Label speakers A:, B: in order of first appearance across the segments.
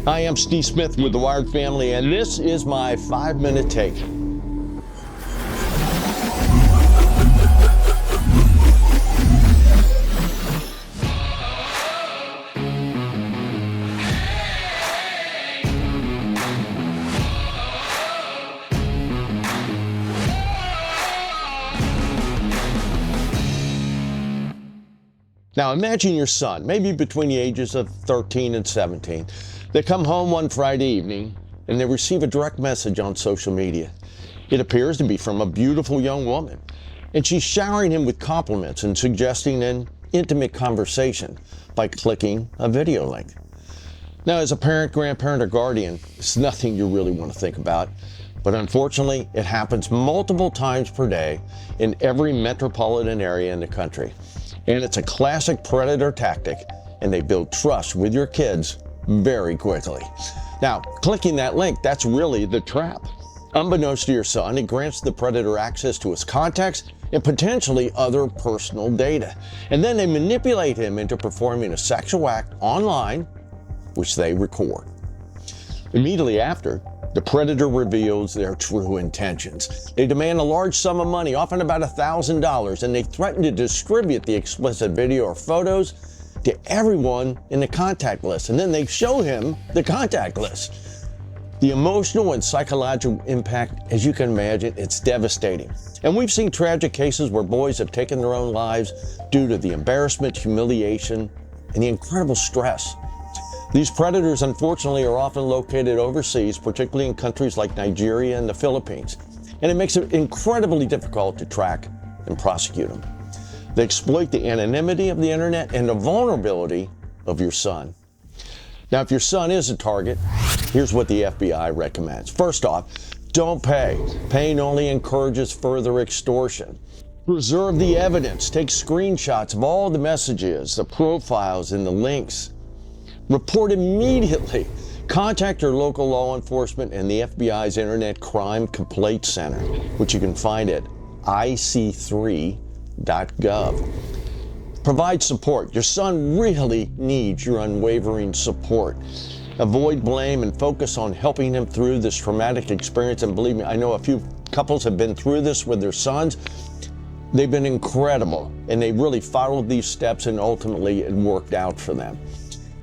A: Hi, I'm Steve Smith with the Wired Family, and this is my 5-minute take. Now imagine your son, maybe between the ages of 13 and 17. They come home one Friday evening and they receive a direct message on social media. It appears to be from a beautiful young woman, and she's showering him with compliments and suggesting an intimate conversation by clicking a video link. Now, as a parent, grandparent, or guardian, it's nothing you really want to think about, but unfortunately, it happens multiple times per day in every metropolitan area in the country. And it's a classic predator tactic, and they build trust with your kids very quickly. Now, clicking that link, that's really the trap. Unbeknownst to your son, it grants the predator access to his contacts and potentially other personal data. And then they manipulate him into performing a sexual act online, which they record. Immediately after, the predator reveals their true intentions. They demand a large sum of money, often about $1,000, and they threaten to distribute the explicit video or photos to everyone in the contact list. And then they show him the contact list. The emotional and psychological impact, as you can imagine, it's devastating. And we've seen tragic cases where boys have taken their own lives due to the embarrassment, humiliation, and the incredible stress. These predators, unfortunately, are often located overseas, particularly in countries like Nigeria and the Philippines, and it makes it incredibly difficult to track and prosecute them. They exploit the anonymity of the internet and the vulnerability of your son. Now, if your son is a target, here's what the FBI recommends. First off, don't pay. Paying only encourages further extortion. Preserve the evidence. Take screenshots of all the messages, the profiles, and the links. Report immediately. Contact your local law enforcement and the FBI's Internet Crime Complaint Center, which you can find at ic3.gov. Provide support. Your son really needs your unwavering support. Avoid blame and focus on helping him through this traumatic experience. And believe me, I know a few couples have been through this with their sons. They've been incredible, and they really followed these steps, and ultimately it worked out for them.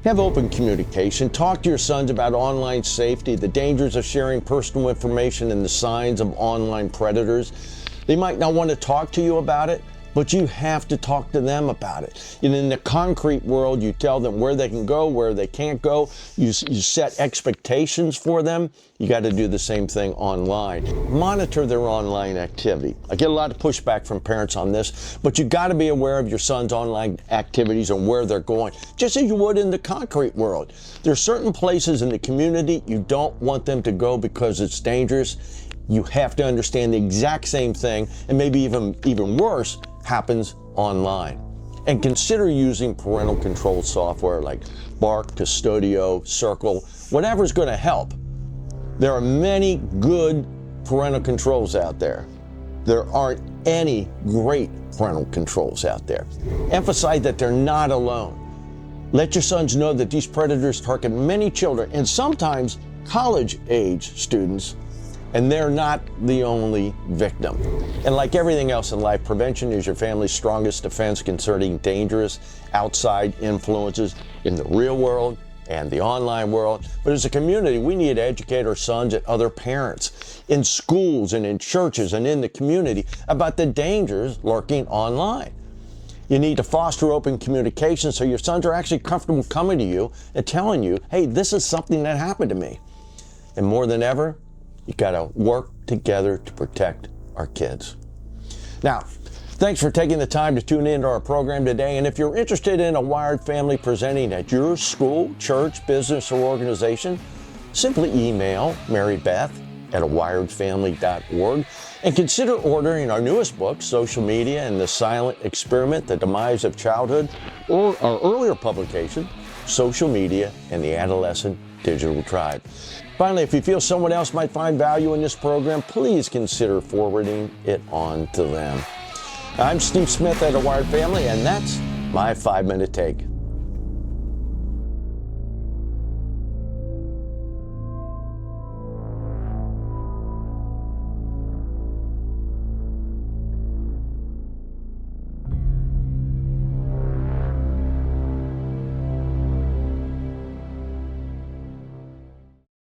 A: Have open communication. Talk to your sons about online safety, the dangers of sharing personal information, and the signs of online predators. They might not want to talk to you about it, but you have to talk to them about it. And in the concrete world, you tell them where they can go, where they can't go. You set expectations for them. You got to do the same thing online. Monitor their online activity. I get a lot of pushback from parents on this, but you got to be aware of your son's online activities and where they're going, just as you would in the concrete world. There are certain places in the community you don't want them to go because it's dangerous. You have to understand the exact same thing, and maybe even worse, happens online. And consider using parental control software like Bark, Custodio, Circle, whatever's going to help. There are many good parental controls out there. There aren't any great parental controls out there. Emphasize that they're not alone. Let your sons know that these predators target many children, and sometimes college-age students, and they're not the only victim. And like everything else in life, prevention is your family's strongest defense concerning dangerous outside influences in the real world and the online world. But as a community, we need to educate our sons and other parents in schools and in churches and in the community about the dangers lurking online. You need to foster open communication so your sons are actually comfortable coming to you and telling you, hey, this is something that happened to me. And more than ever, you got to work together to protect our kids. Now, thanks for taking the time to tune into our program today. And if you're interested in a Wired Family presenting at your school, church, business, or organization, simply email Mary Beth at awiredfamily.org and consider ordering our newest book, Social Media and the Silent Experiment, The Demise of Childhood, or our earlier publication, Social Media and the Adolescent Digital Tribe. Finally, if you feel someone else might find value in this program, please consider forwarding it on to them. I'm Steve Smith at A Wired Family, and that's my 5-minute take.